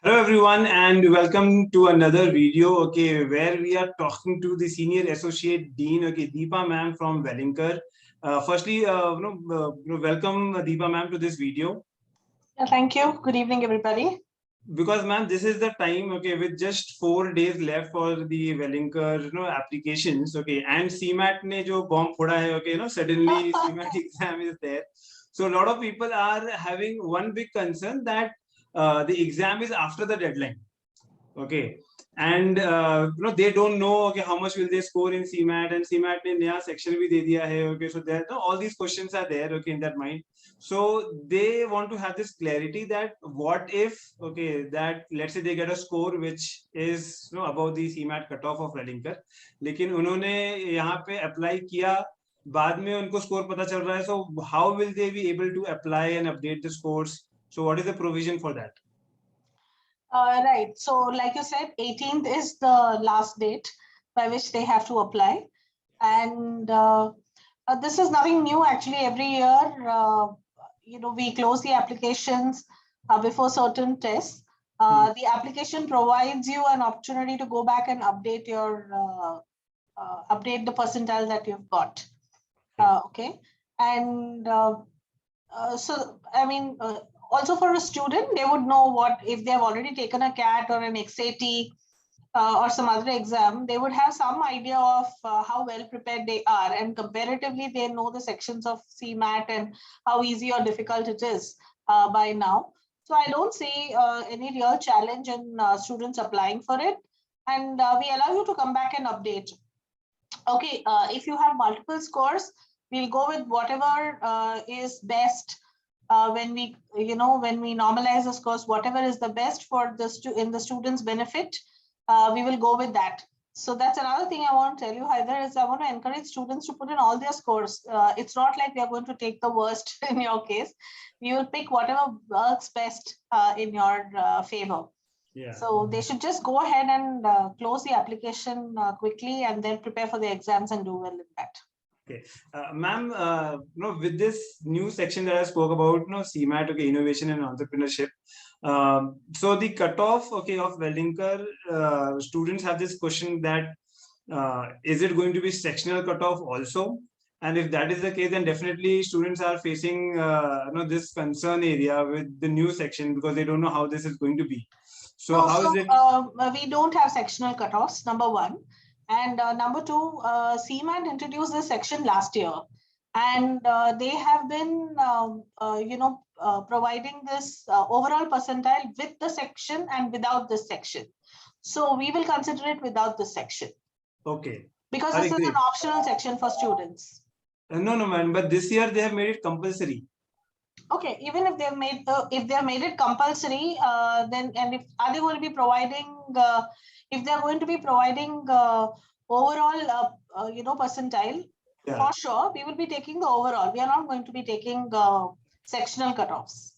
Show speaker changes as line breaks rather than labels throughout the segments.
Hello everyone and welcome to another video, where we are talking to the Senior Associate Dean, Deepa ma'am from Welingkar. Firstly, welcome Deepa ma'am to this video.
Thank you. Good evening, everybody.
Because ma'am, this is the time, with just 4 days left for the Welingkar, applications, and CMAt ne jo bomb phoda hai, suddenly CMAt exam is there. So a lot of people are having one big concern that the exam is after the deadline. And they don't know how much will they score in CMAT, and CMAT ne naya section bhi de diya hai. So there, all these questions are there in that mind. So they want to have this clarity that what if that let's say they get a score which is above the CMAT cutoff of Welingkar, लेकिन उन्होंने यहाँ पे apply किया, बाद में उनको score पता चल रहा है. So how will they be able to apply and update the scores? So what is the provision for that?
Right. So like you said, 18th is the last date by which they have to apply. And this is nothing new. Actually, every year, we close the applications before certain tests. The application provides you an opportunity to go back and update update the percentile that you've got. Okay. And so, I mean, also for a student, they would know what if they have already taken a CAT or an XAT or some other exam, they would have some idea of how well prepared they are, and comparatively they know the sections of CMAT and how easy or difficult it is by now. So I don't see any real challenge in students applying for it, and we allow you to come back and update. Okay, if you have multiple scores, we'll go with whatever is best. When we normalize the scores, whatever is the best for in the student's benefit, we will go with that. So that's another thing I want to tell you, Haider, is I want to encourage students to put in all their scores. It's not like we are going to take the worst in your case. We will pick whatever works best in your favor. Yeah. So they should just go ahead and close the application quickly and then prepare for the exams and do well in that.
Okay, ma'am, with this new section that I spoke about, CMAT, innovation and entrepreneurship. So the cutoff, of Welingkar, students have this question that is it going to be sectional cutoff also? And if that is the case, then definitely students are facing this concern area with the new section because they don't know how this is going to be. So how is it?
We don't have sectional cutoffs, number one. And number two, CMAT introduced this section last year, and they have been, providing this overall percentile with the section and without this section. So we will consider it without this section.
Okay.
Because this is an optional section for students.
No, man. But this year they have made it compulsory.
Okay, even if they've made it compulsory, then if are they going to be providing? If they're going to be providing overall, percentile, yeah, for sure, we will be taking the overall. We are not going to be taking sectional cutoffs.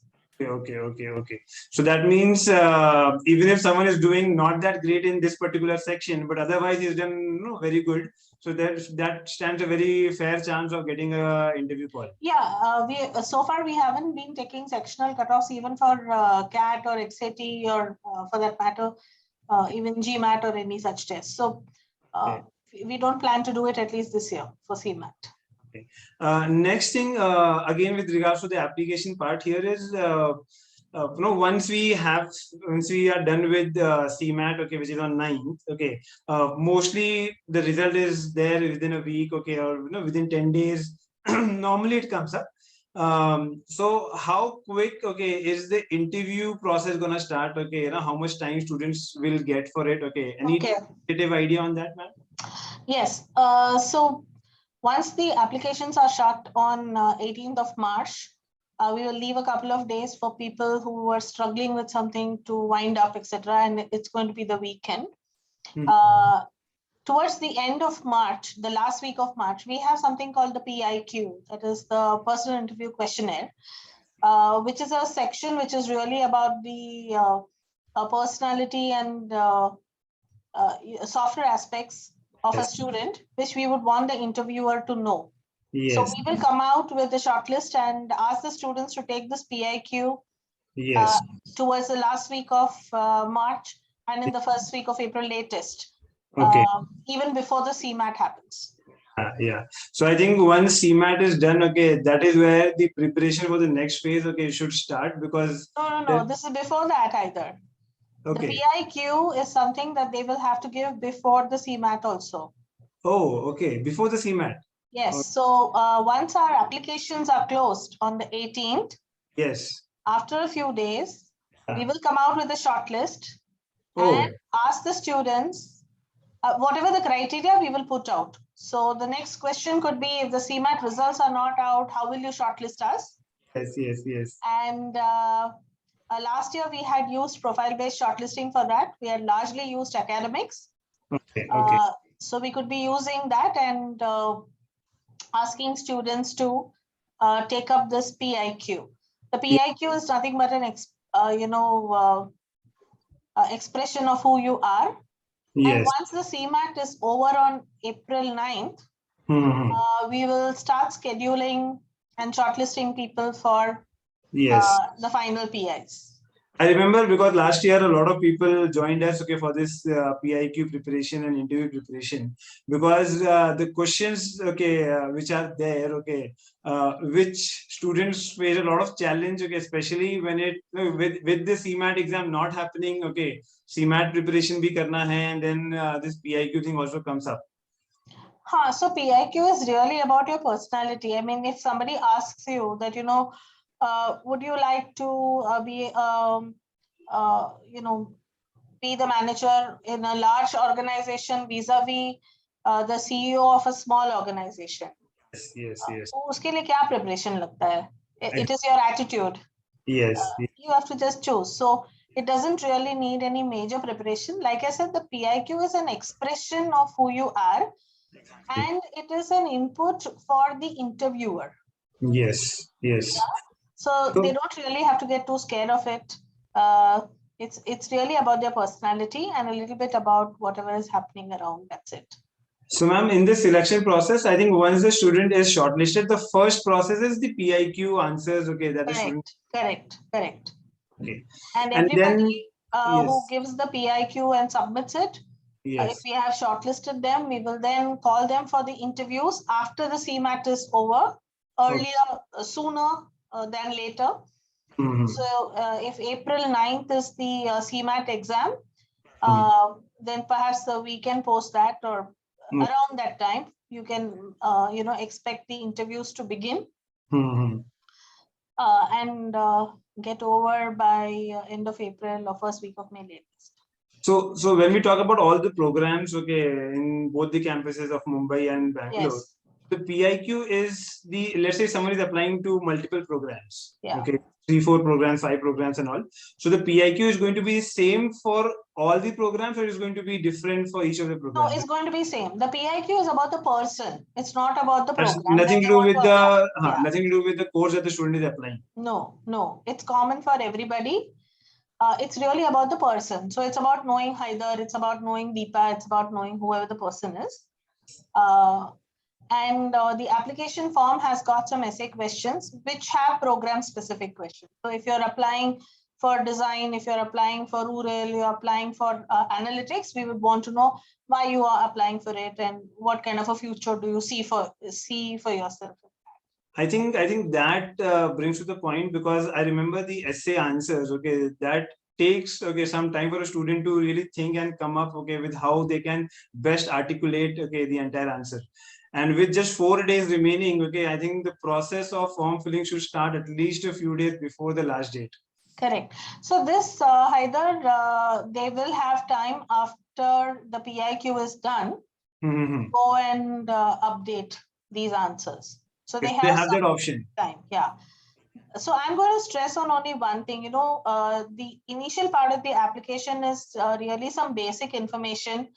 Okay. So that means even if someone is doing not that great in this particular section, but otherwise he's done very good. So that stands a very fair chance of getting an interview call.
Yeah, so far we haven't been taking sectional cutoffs even for CAT or XAT or for that matter, even GMAT or any such test. So we don't plan to do it at least this year for CMAT.
Okay. Next thing, again with regards to the application part here is, once we are done with CMAT, which is on 9th, mostly the result is there within a week, or within 10 days. Normally it comes up. So how quick, is the interview process gonna start? How much time students will get for it? Any tentative idea on that, ma'am?
Yes. So once the applications are shut on 18th of March, we will leave a couple of days for people who are struggling with something to wind up, etc. And it's going to be the weekend. Towards the end of March, the last week of March, we have something called the PIQ, that is the personal interview questionnaire, which is a section which is really about the personality and softer aspects of a student, which we would want the interviewer to know. Yes. So we will come out with a shortlist and ask the students to take this PIQ
Yes.
Towards the last week of March and in the first week of April latest,
Okay.
even before the CMAT happens.
Yeah. So I think once CMAT is done, okay, that is where the preparation for the next phase, okay, should start, because
No. This is before that either.
okay.
The PIQ is something that they will have to give before the CMAT also.
Oh, okay. Before the CMAT.
Yes.
Okay.
So once our applications are closed on the 18th,
Yes.
after a few days, we will come out with a shortlist
Oh,
and ask the students whatever the criteria we will put out. So the next question could be, if the CMAT results are not out, how will you shortlist us?
yes.
And last year we had used profile-based shortlisting for that. We had largely used academics.
Okay.
So we could be using that and asking students to take up this PIQ. The PIQ is nothing but an expression of who you are. And
Yes.
once the CMAT is over on April 9th, we will start scheduling and shortlisting people for
Yes.
the final PIs.
I remember, because last year a lot of people joined us, okay, for this PIQ preparation and interview preparation, because the questions, okay, which are there, okay, which students face a lot of challenge, okay, especially when it with the CMAT exam not happening, okay, CMAT preparation bhi karna hai, and then this PIQ thing also comes up.
So PIQ is really about your personality. I mean, if somebody asks you that, would you like to be the manager in a large organization vis-a-vis the CEO of a small organization?
Yes.
तो उसके लिए क्या preparation लगता है? It is your attitude.
Yes.
You have to just choose. So it doesn't really need any major preparation. Like I said, the PIQ is an expression of who you are, and it is an input for the interviewer.
Yes.
So they don't really have to get too scared of it. It's really about their personality and a little bit about whatever is happening around. That's it.
So, ma'am, in this selection process, I think once the student is shortlisted, the first process is the PIQ answers. Okay, that the student.
Correct.
Okay.
And
And
everybody
then,
who gives the PIQ and submits it, if we have shortlisted them, we will then call them for the interviews after the CMAT is over, sooner than later. So if April 9th is the CMAT exam, then perhaps we can post that, or around that time, you can expect the interviews to begin and get over by end of April or first week of May latest.
So when we talk about all the programs, okay, in both the campuses of Mumbai and Bangalore, the PIQ is let's say someone is applying to multiple programs, okay, 3, 4 programs, 5 programs and all. So the PIQ is going to be same for all the programs, or is going to be different for each of the programs?
No, it's going to be same. The PIQ is about the person. It's not about the program.
Nothing to do with nothing to do with the course that the student is applying.
No. It's common for everybody. It's really about the person. So it's about knowing Haider, it's about knowing Deepa, it's about knowing whoever the person is. And the application form has got some essay questions which have program specific questions. So if you're applying for design, if you're applying for rural, you're applying for analytics, we would want to know why you are applying for it and what kind of a future do you see for yourself.
I think that brings to the point, because I remember the essay answers. Okay, that takes some time for a student to really think and come up with how they can best articulate the entire answer. And with just 4 days remaining, I think the process of form filling should start at least a few days before the last date.
Correct. So this Haider, they will have time after the PIQ is done, go and update these answers. So they have
that option.
Time. So I'm going to stress on only one thing. The initial part of the application is really some basic information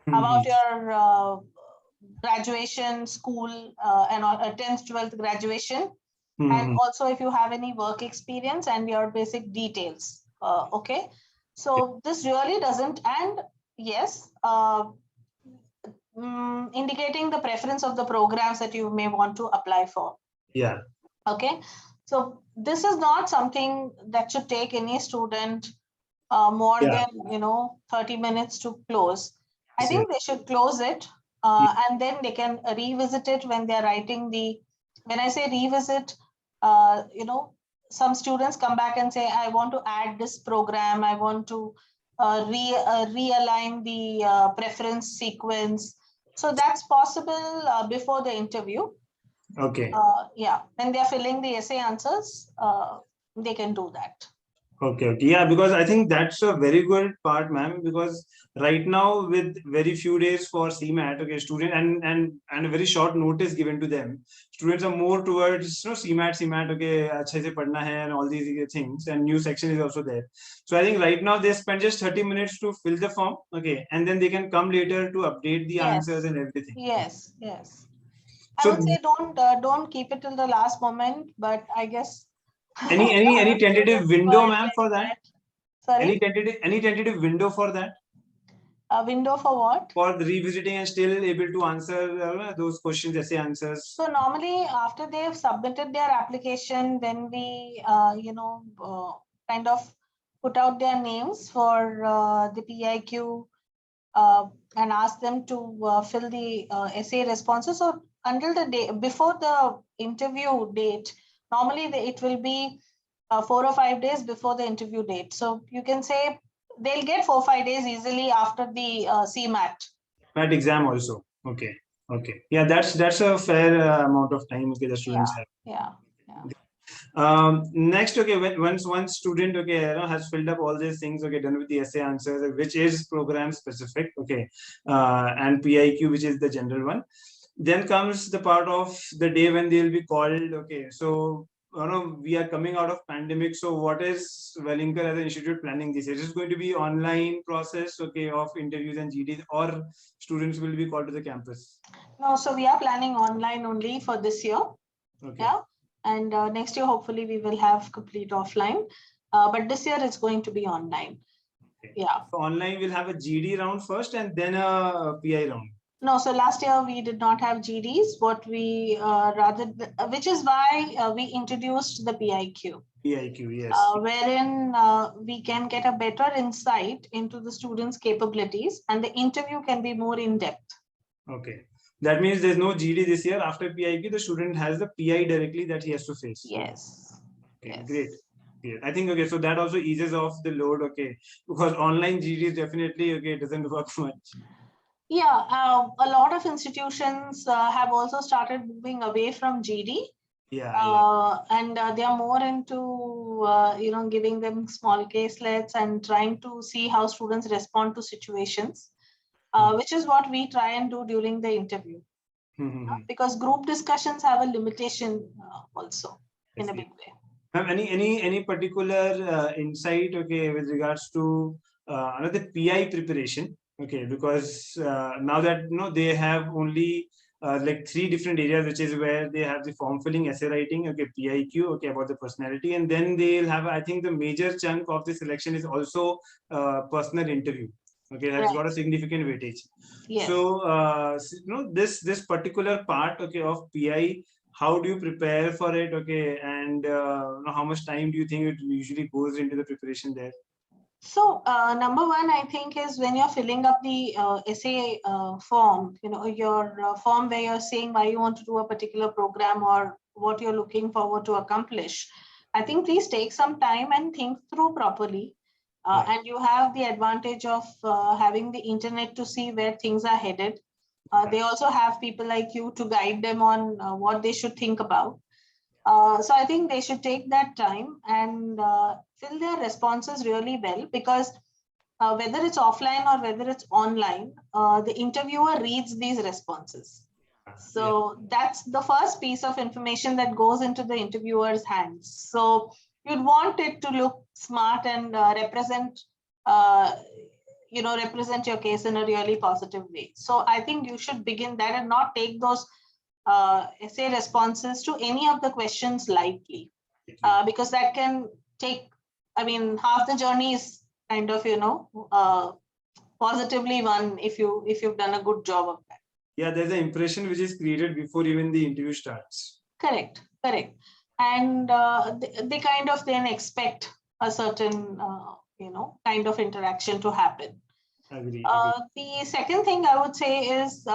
about your graduation, school, and 10th, 12th graduation. And also if you have any work experience and your basic details. Okay. So this really doesn't, and yes, indicating the preference of the programs that you may want to apply for.
Yeah.
Okay. So this is not something that should take any student more than 30 minutes to close. I think they should close it and then they can revisit it when they're writing when I say revisit, some students come back and say, I want to add this program, I want to realign the preference sequence. So that's possible before the interview.
Okay.
When they're filling the essay answers, they can do that.
Okay. Yeah, because I think that's a very good part, ma'am, because right now with very few days for CMAT, okay, student and a very short notice given to them, students are more towards CMAT, okay, अच्छे से पढ़ना है and all these things, and new section is also there. So I think right now they spend just 30 minutes to fill the form, okay, and then they can come later to update the answers and everything.
Yes. I would say don't keep it till the last moment, but I guess
any tentative window, ma'am, for that?
Sorry?
Any tentative window for that?
A window for what?
For revisiting and still able to answer those questions, essay answers.
So normally after they've submitted their application, then we kind of put out their names for the PIQ and ask them to fill the essay responses. So until the day before the interview date, normally it will be 4 or 5 days before the interview date. So you can say they'll get 4 or 5 days easily after the CMAT.
CMAT exam also. Okay. Yeah, that's a fair amount of time. Okay, the students have.
Yeah.
Next, okay, once one student, okay, has filled up all these things, okay, done with the essay answers, which is program specific, okay, and PIQ, which is the general one. Then comes the part of the day when they'll be called. Okay, so we are coming out of pandemic. So what is Welingkar as an institute planning this year? Is it going to be online process, okay, of interviews and GDs, or students will be called to the campus?
No, so we are planning online only for this year.
Okay.
Yeah. And next year, hopefully, we will have complete offline. But this year, it's going to be online. Okay. Yeah.
So online, we'll have a GD round first and then a PI round.
No, so last year we did not have GDs. What we which is why we introduced the PIQ.
PIQ, yes.
Wherein we can get a better insight into the students' capabilities, and the interview can be more in depth.
Okay. That means there's no GD this year. After PIQ, the student has the PI directly that he has to face.
Yes.
Okay,
yes.
Great. I think, okay, so that also eases off the load, okay, because online GD definitely, okay, doesn't work much.
Yeah, a lot of institutions have also started moving away from GD. And they are more into, giving them small caselets and trying to see how students respond to situations. Which is what we try and do during the interview. Because group discussions have a limitation also in a big way.
Any particular insight, okay, with regards to another PI preparation, okay, because now that they have only like 3 different areas, which is where they have the form filling, essay writing, okay, PIQ, okay, about the personality, and then they'll have, I think the major chunk of the selection is also personal interview. Okay, that's got a significant weightage.
Yes.
So, this particular part, okay, of PI, how do you prepare for it? Okay, and how much time do you think it usually goes into the preparation there?
So, number one, I think, is when you're filling up the essay form, your form where you're saying why you want to do a particular program or what you're looking forward to accomplish. I think please take some time and think through properly. And you have the advantage of having the internet to see where things are headed. They also have people like you to guide them on what they should think about. So I think they should take that time and fill their responses really well, because whether it's offline or whether it's online, the interviewer reads these responses. So that's the first piece of information that goes into the interviewer's hands. So you'd want it to look smart and represent your case in a really positive way. So I think you should begin that and not take those essay responses to any of the questions lightly, because that can take, half the journey is kind of, positively won if you've done a good job of that. Yeah,
there's an impression which is created before even the interview starts.
Correct. and they kind of then expect a certain kind of interaction to happen.
Agree.
The second thing I would say is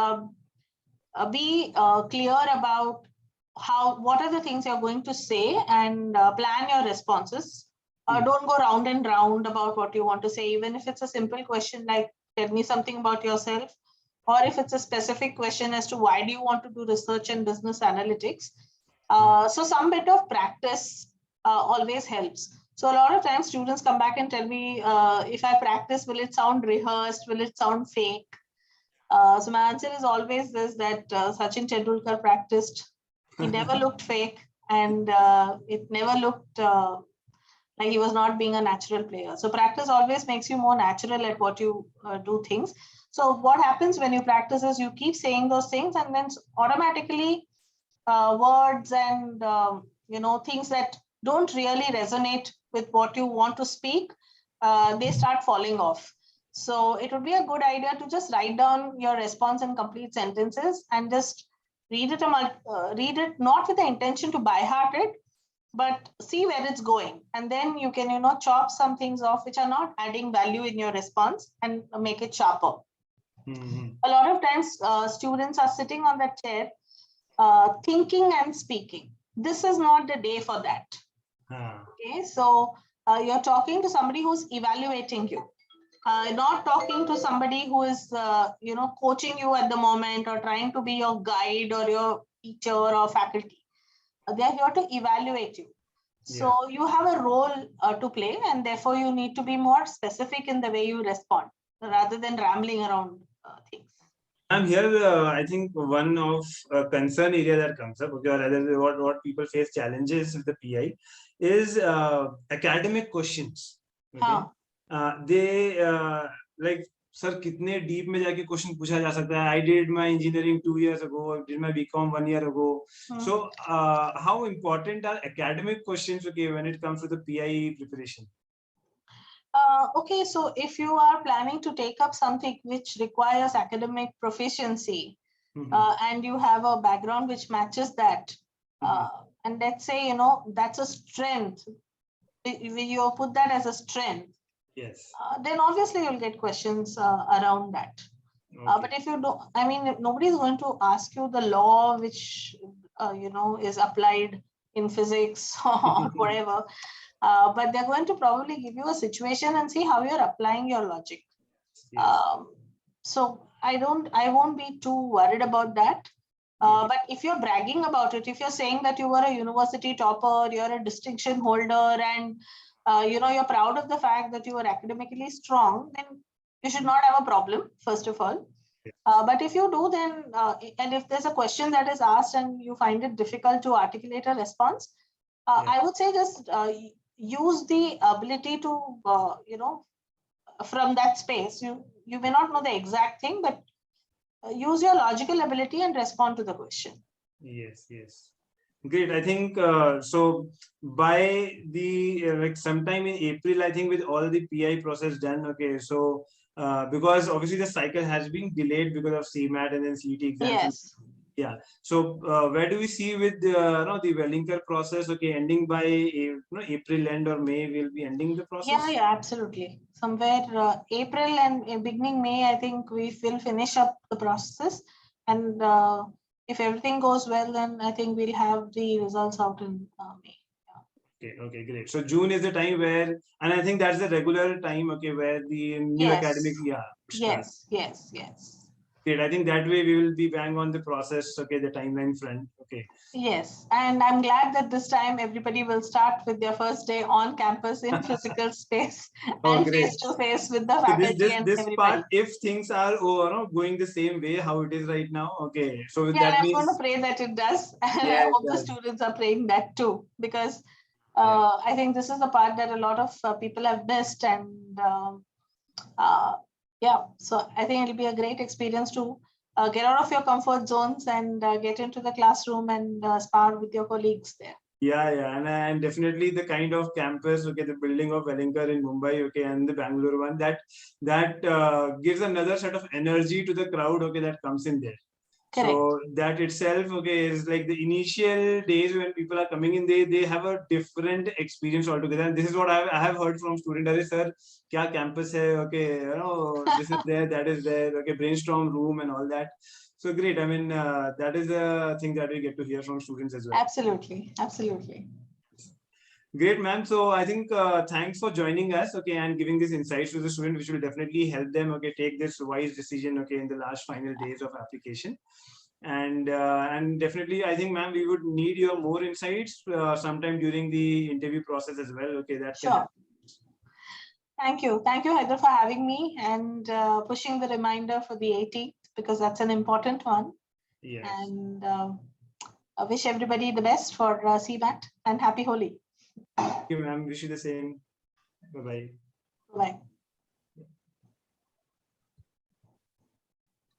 be clear about what are the things you're going to say, and plan your responses. Don't go round and round about what you want to say, even if it's a simple question like tell me something about yourself, or if it's a specific question as to why do you want to do research and business analytics. So some bit of practice always helps. So a lot of times students come back and tell me, if I practice, will it sound rehearsed? Will it sound fake? So my answer is always this, that Sachin Tendulkar practiced. He never looked fake, and it never looked like he was not being a natural player. So practice always makes you more natural at what you do things. So what happens when you practice is you keep saying those things, and then automatically words and things that don't really resonate with what you want to speak, they start falling off. So it would be a good idea to just write down your response in complete sentences and just read it not with the intention to by heart it, but see where it's going, and then you can chop some things off which are not adding value in your response and make it sharper. A lot of times students are sitting on that chair thinking and speaking. This is not the day for that. Okay, so you're talking to somebody who's evaluating you, not talking to somebody who is coaching you at the moment, or trying to be your guide or your teacher or faculty. They're here to evaluate you. So you have a role to play, and therefore you need to be more specific in the way you respond rather than rambling around things.
I'm here. I think one of concern area that comes up, okay, or rather what people face challenges with the PI is academic questions. Okay? They like, sir, कितने deep में जाके question पूछा जा सकता है? I did my engineering 2 years ago. I did my BCom 1 year ago. So how important are academic questions, okay, when it comes to the PI preparation?
Okay, so if you are planning to take up something which requires academic proficiency, and you have a background which matches that, and let's say, that's a strength, you put that as a strength,
yes,
then obviously you'll get questions around that. But if you don't, I mean, nobody's going to ask you the law which, is applied in physics or whatever. But they're going to probably give you a situation and see how you're applying your logic. So I won't be too worried about that. But if you're bragging about it, if you're saying that you were a university topper, you're a distinction holder, and you're proud of the fact that you were academically strong, then you should not have a problem, first of all. But if you do, then and if there's a question that is asked and you find it difficult to articulate a response, I would say just use the ability to, from that space. You may not know the exact thing, but use your logical ability and respond to the question. Yes.
Great. I think so. By the like sometime in April, I think with all the PI process done. Okay, so because obviously the cycle has been delayed because of CMAt and then CET exams.
Yes.
Yeah. So where do we see with the Welingkar process? Okay, ending by April end or May, will be ending the process.
Yeah, absolutely. Somewhere April and beginning May, I think we will finish up the process, and if everything goes well, then I think we'll have the results out in May.
Okay, great. So June is the time where, and I think that's the regular time, okay, where the new academic, starts.
Yes.
Great. I think that way we will be bang on the process, okay, the timeline front, okay.
Yes, and I'm glad that this time everybody will start with their first day on campus in physical space and face to face with the faculty and
this
everybody.
part, if things are going the same way how it is right now, okay. So
yeah,
that
I'm
means,
going to pray that it does, and I hope the students are praying that too, because I think this is the part that a lot of people have missed, and so I think it'll be a great experience to get out of your comfort zones and get into the classroom and spar with your colleagues there.
Yeah, and definitely the kind of campus, okay, the building of Welingkar in Mumbai, okay, and the Bangalore one, that gives another set of energy to the crowd, okay, that comes in there.
Correct.
So that itself, okay, is like the initial days when people are coming in, they have a different experience altogether. And this is what I have heard from students. That is, sir, kya campus hai? Okay, you know, this is there, that is there. Okay, brainstorm room and all that. So great. I mean, that is a thing that we get to hear from students as well.
Absolutely, absolutely.
Great, ma'am. So I think thanks for joining us, okay, and giving this insights to the student, which will definitely help them, okay, take this wise decision, okay, in the last final days of application. And definitely, I think, ma'am, we would need your more insights sometime during the interview process as well. Okay, that can
Sure.
happen.
Thank you, Haider, for having me and pushing the reminder for the 18th, because that's an important one.
Yes.
And I wish everybody the best for CMAt, and happy Holi.
Thank you, ma'am. Wish you the same. Bye-bye.
Bye.